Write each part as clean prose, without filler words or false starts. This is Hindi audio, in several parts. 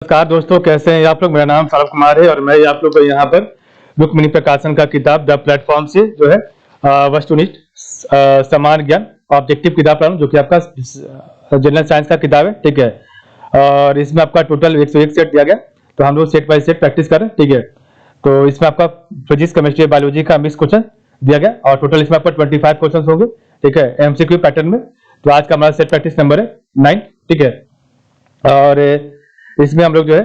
नमस्कार दोस्तों, कैसे हैं आप लोग। मेरा नाम सौरभ कुमार है और मैं आप लोग को यहाँ पर रुक्मिणी प्रकाशन का किताब द प्लेटफॉर्म से जो है वस्तुनिष्ठ समान ज्ञान ऑब्जेक्टिव किताब पढ़ा हूं, जो कि आपका जनरल साइंस का किताब है। ठीक है, और इसमें आपका टोटल 101 सेट दिया गया, तो हम लोग सेट बाय सेट प्रैक्टिस कर रहे हैं। ठीक है, तो इसमें आपका फिजिक्स, केमिस्ट्री, बायोलॉजी का मिक्स क्वेश्चन दिया गया और टोटल इसमें आपका 25 क्वेश्चन होंगे। ठीक है, एमसीक्यू पैटर्न में। तो आज का हमारा सेट प्रैक्टिस नंबर है 9। ठीक है, और इसमें हम लोग जो है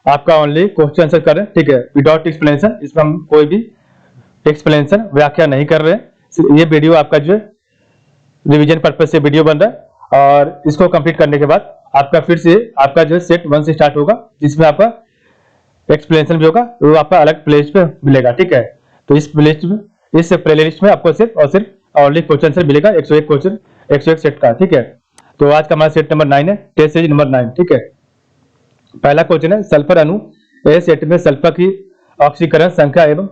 आपका ओनली क्वेश्चन आंसर कर रहे हैं। ठीक है, विदाउट एक्सप्लेनेशन। इसमें हम कोई भी एक्सप्लेनेशन व्याख्या नहीं कर रहे हैं। ये वीडियो आपका जो है रिवीजन पर्पज से वीडियो बन रहा है और इसको कंप्लीट करने के बाद आपका फिर से आपका जो है सेट 1 से स्टार्ट होगा, जिसमें आपका एक्सप्लेनेशन भी होगा, वो आपका अलग प्लेलिस्ट पे मिलेगा। ठीक है, तो इस प्लेलिस्ट में, इस प्लेलिस्ट में आपको सिर्फ और सिर्फ ओनली क्वेश्चन आंसर मिलेगा 101 क्वेश्चन, 101 सेट का। ठीक है, तो आज का हमारा सेट नंबर 9 है, टेस्ट सीरीज नंबर 9। ठीक है, पहला क्वेश्चन है सल्फर अणु ए सेट में सल्फर की ऑक्सीकरण संख्या एवं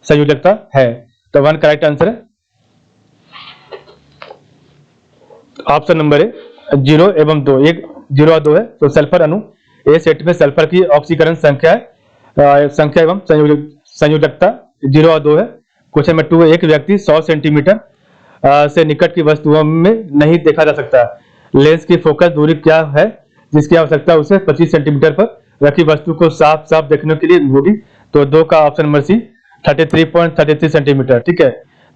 संयोजकता है। तो 1 करेक्ट आंसर है। ऑप्शन नंबर है 0 एवं 2, 1 0 और 2 है। तो सल्फर अणु ए सेट में सल्फर की ऑक्सीकरण संख्या है, संख्या एवं संयोजकता 0 और 2 है। क्वेश्चन नंबर 2 है एक व्यक्ति 100 सेंटीमीटर से निकट की वस्तुओं में नहीं देखा जा सकता। लेंस की फोकस दूरी क्या है जिसकी आवश्यकता उसे 25 सेंटीमीटर पर रखी वस्तु को साफ साफ देखने के लिए होगी। तो 2 का ऑप्शन नंबर सी 33.33 सेंटीमीटर। ठीक है,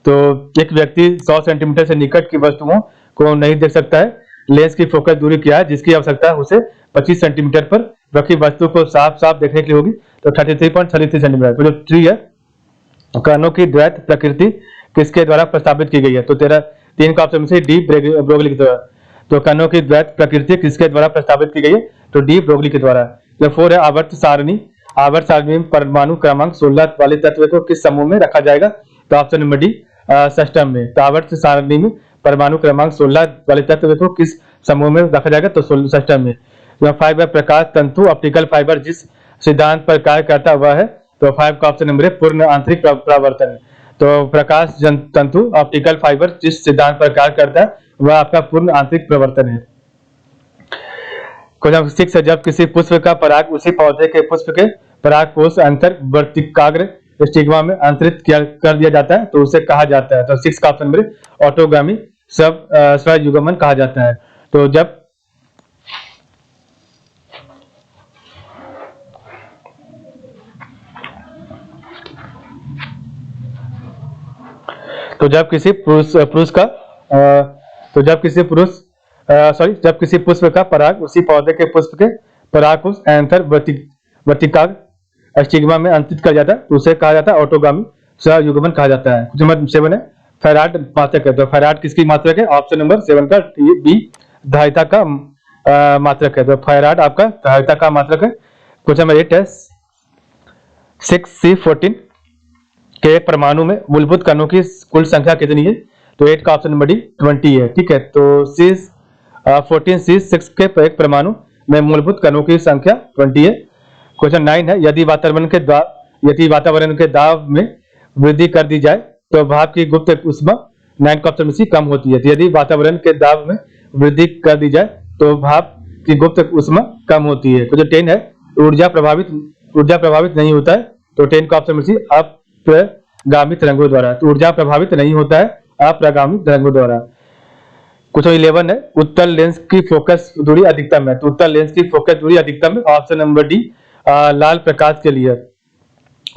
तो एक व्यक्ति 100 सेंटीमीटर से निकट की वस्तुओं को नहीं देख सकता है। लेंस की फोकस दूरी क्या है जिसकी आवश्यकता उसे 25 सेंटीमीटर पर रखी वस्तु को साफ साफ देखने के लिए होगी। तो 33.33 सेंटीमीटर। तो जो 3 है कणों की द्वैत प्रकृति किसके द्वारा प्रस्तावित की गई है। तो 3 का ऑप्शन से डी ब्रोगली के द्वारा। तो कणों की द्वैत प्रकृति किसके द्वारा प्रस्तावित की गई है। तो डी ब्रोगली के द्वारा। जो 4 है आवर्त सारणी। आवर्त सारणी में परमाणु क्रमांक 16 वाले तत्व को किस समूह में रखा जाएगा। तो ऑप्शन नंबर डी सिस्टम में। तो आवर्त सारणी में परमाणु क्रमांक 16 वाले तत्व को किस समूह में रखा जाएगा। तो सिस्टम में। 5 है प्रकाश तंतु ऑप्टिकल फाइबर जिस सिद्धांत पर कार्य करता हुआ है। तो 5 का ऑप्शन नंबर है पूर्ण आंतरिक परावर्तन। तो प्रकाश तंतु ऑप्टिकल फाइबर जिस सिद्धांत पर कार्य करता है वह आपका पूर्ण आंतरिक प्रवर्तन है। क्वेश्चन 6 है जब किसी पुष्प का पराग उसी पौधे के पुष्प के परागकोश अंतर वर्तिकाग्र स्टिग्मा में अंतरित कर दिया जाता है तो उसे कहा जाता है। तो 6 का ऑप्शन नंबर ऑटोगामी स्वयुग्मन कहा जाता है। तो जब किसी पुष्प का पराग उसी पौधे के पुष्प के परागकोश एंथर वर्तिकाग्र स्टिग्मा में अंतरित कर जाता है तो उसे कहा जाता है ऑटोगामी स्वयुग्मन कहा जाता है। क्वेश्चन नंबर 7 है फेराड मात्रक है। तो फेराड किसकी मात्रक है। ऑप्शन नंबर 7 का बी धारिता का मात्रक है। तो फेराड आपका धारिता का मात्रक है। क्वेश्चन नंबर 8 है 6C14 के एक परमाणु में मूलभूत कणों की कुल संख्या कितनी है। तो 8 का ऑप्शन नंबर डी 20 है। ठीक है, तो 14C6 के एक परमाणु में मूलभूत कणों की संख्या 20 है। क्वेश्चन 9 है यदि वातावरण के दाब में वृद्धि कर दी जाए तो भाप की गुप्त ऊष्मा 9 का ऑप्शन सी कम होती है। तो यदि वातावरण के दाब में वृद्धि कर दी जाए तो भाप की गुप्त ऊष्मा कम होती है। क्वेश्चन 10 है ऊर्जा प्रभावित नहीं होता है। तो 10 का ऑप्शन सी अप्रगामी तरंगों द्वारा। तो ऊर्जा प्रभावित नहीं होता है अप्रगामी तरंगों द्वारा। क्वेश्चन 11 है उत्तल लेंस की फोकस दूरी अधिकतम है। तो उत्तल लेंस की फोकस दूरी अधिकतम है। ऑप्शन नंबर डी लाल प्रकाश के लिए।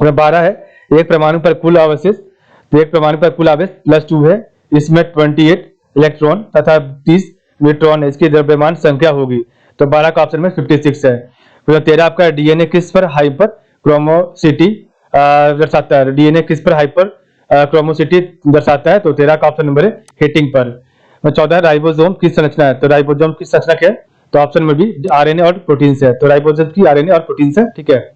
12 है एक परमाणु पर कुल अवशेष। तो एक परमाणु पर कुल आवेश +2 है। इसमें 28 इलेक्ट्रॉन तथा 30 न्यूट्रॉन है। इसकी द्रव्यमान संख्या होगी। तो 12 का ऑप्शन में 56 है। 13 आपका डीएनए किस पर हाइपर क्रोमोसिटी दर्शाता है। डीएनए किस पर हाइपर क्रोमोसिटी दर्शाता है। तो 13 का ऑप्शन नंबर है हीटिंग पर। 14 राइबोसोम की संरचना है। तो राइबोसोम की संरचना क्या है। तो ऑप्शन में भी आरएनए और प्रोटीन है। तो राइबोसोम की आरएनए और प्रोटीन है। ठीक है,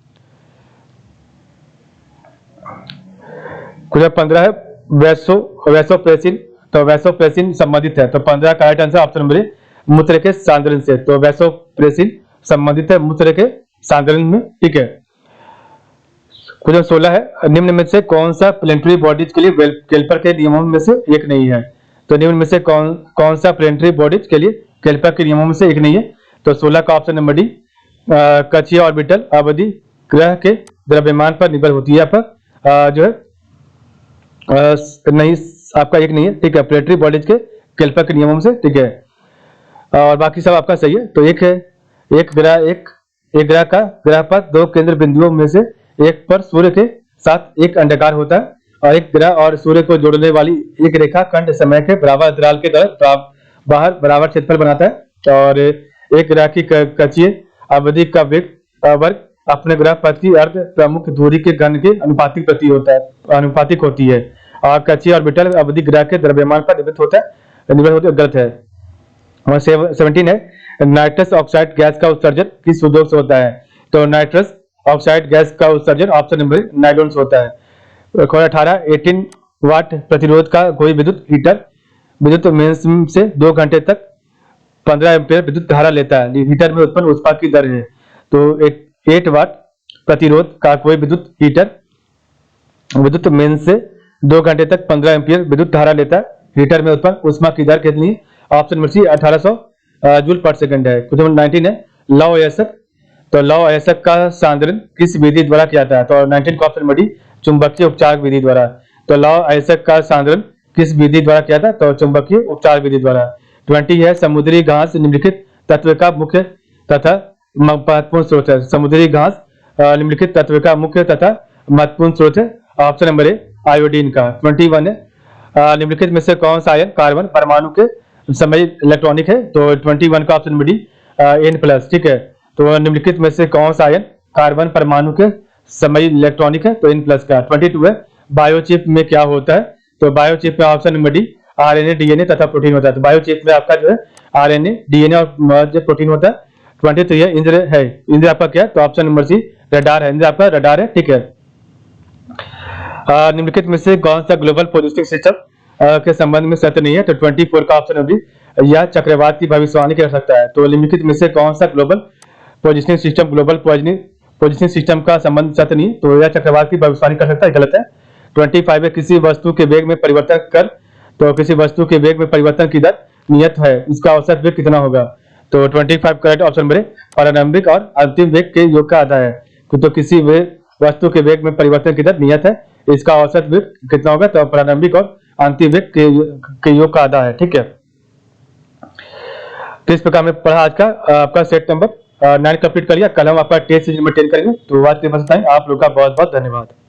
क्वेश्चन 15 है वैसोप्रेसिन। तो वैसोप्रेसिन संबंधित है। तो 15 का राइट आंसर ऑप्शन नंबर मूत्र के सांद्रण से। तो वैसोप्रेसिन संबंधित है मूत्र के सांद्रण में। ठीक है, क्वेश्चन 16 है निम्न में से कौन सा प्लेनेटरी बॉडीज के लिए केल्पर के नियमों में से एक नहीं है। तो निम्न में से कौन सा प्लेनेटरी बॉडीज के लिए केल्पर के नियमों में से एक नहीं है। तो 16 का ऑप्शन नंबर डी कक्षीय ऑर्बिटल अवधि ग्रह के द्रव्यमान पर निर्भर होती है। आपका जो है नहीं, आपका एक नहीं है, ठीक है, प्लेनेटरी बॉडीज के केल्पर के नियमों से, ठीक है, और बाकी सब आपका सही है। तो एक है, एक ग्रह का ग्रह पर दो केंद्र बिंदुओं में से एक पर सूर्य के साथ एक अंडाकार होता है, और एक ग्रह और सूर्य को जोड़ने वाली एक रेखा खंड समय के बराबर अंतराल के तरह बाहर बराबर क्षेत्रफल बनाता है। और एक ग्रह की कक्षीय अवधि का वेग वर्ग अपने ग्रह पथ की अर्ध प्रमुख दूरी के घन के अनुपातिक होती है, और कक्षीय ऑर्बिटल अवधि ग्रह के द्रव्यमान पर निर्भर होता है, गलत है। और 17 है, नाइट्रस ऑक्साइड गैस का उत्सर्जन किस उद्योग से होता है? तो नाइट्रस ऑक्साइड गैस का उत्सर्जन ऑप्शन नंबर नाइलॉन से होता है। 18 वाट प्रतिरोध का कोई विद्युत हीटर विद्युत मेंस से 2 घंटे तक 15 एम्पीयर विद्युत धारा लेता है। हीटर में उत्पन्न ऊष्मा की दर है। तो 8 वाट प्रतिरोध का कोई विद्युत हीटर विद्युत मेंस से 2 घंटे तक 15 एम्पीयर विद्युत धारा लेता है। हीटर में उत्पन्न ऊष्मा की दर कितनी? ऑप्शन नंबर सी 1800 जूल पर सेकंड है। क्वेश्चन नंबर 19 है, लौ अयस्क। तो लौ अयस्क का सांद्रण किस विधि द्वारा किया जाता है? तो 19 का ऑप्शन नंबर डी चुंबकीय उपचार विधि द्वारा। तो लौ अयस्क का सांद्रण किस विधि द्वारा किया था? तो चुंबकीय उपचार विधि द्वारा। 20 है, समुद्री घास निम्नलिखित तत्व का मुख्य तथा महत्वपूर्ण स्रोत है। समुद्री घास निम्नलिखित तत्व का मुख्य तथा महत्वपूर्ण स्रोत है। ऑप्शन नंबर ए आयोडीन का। 21 है, निम्नलिखित में से कौन सा आयन कार्बन परमाणु के समय इलेक्ट्रॉनिक है? तो 21 का ऑप्शन नंबर डी N+, ठीक है। तो निम्नलिखित में से कौन सा आयन कार्बन परमाणु के समय इलेक्ट्रॉनिक है? तो N+ का। 22 है, बायोचिप में क्या होता है? तो बायोचिप में option number D RNA, DNA तथा प्रोटीन होता है। तो बायोचिप में आपका जो है RNA, DNA और जो प्रोटीन होता है। 23 है, इंद्र है। इंद्र आपका क्या है? तो ऑप्शन नंबर सी रडार है। इंद्र आपका रडार है, ठीक है। निम्नलिखित में से कौन सा ग्लोबल पोजिशनिंग सिस्टम के संबंध में सत्य नहीं है? तो 24 का ऑप्शन नंबर डी, यह चक्रवात की भविष्यवाणी कर सकता है। तो निम्नलिखित में से कौन सा ग्लोबल पोजिशनिंग सिस्टम का संबंध सत्य नहीं? तो यह चक्रवात की भविष्यवाणी कर सकता है, गलत है। 25 है, किसी वस्तु के वेग में परिवर्तन कर। तो किसी वस्तु के वेग में परिवर्तन की दर नियत है, इसका औसत वेग कितना होगा? तो 25 करेक्ट ऑप्शन नंबर ए प्रारंभिक और अंतिम वेग के योग का आधा है। तो किसी वस्तु के वेग में परिवर्तन की दर नियत है, इसका औसत वेग कितना होगा? तो प्रारंभिक और अंतिम वेग के योग का आधा है, ठीक है। तो इस प्रकार में पढ़ा आज का आपका सेट नंबर 9 कंप्लीट कर लिया। कल हम आपका टेस्ट सीरीज नंबर 10 करेंगे। तो आज के बस इतना ही। आप लोग का बहुत बहुत धन्यवाद।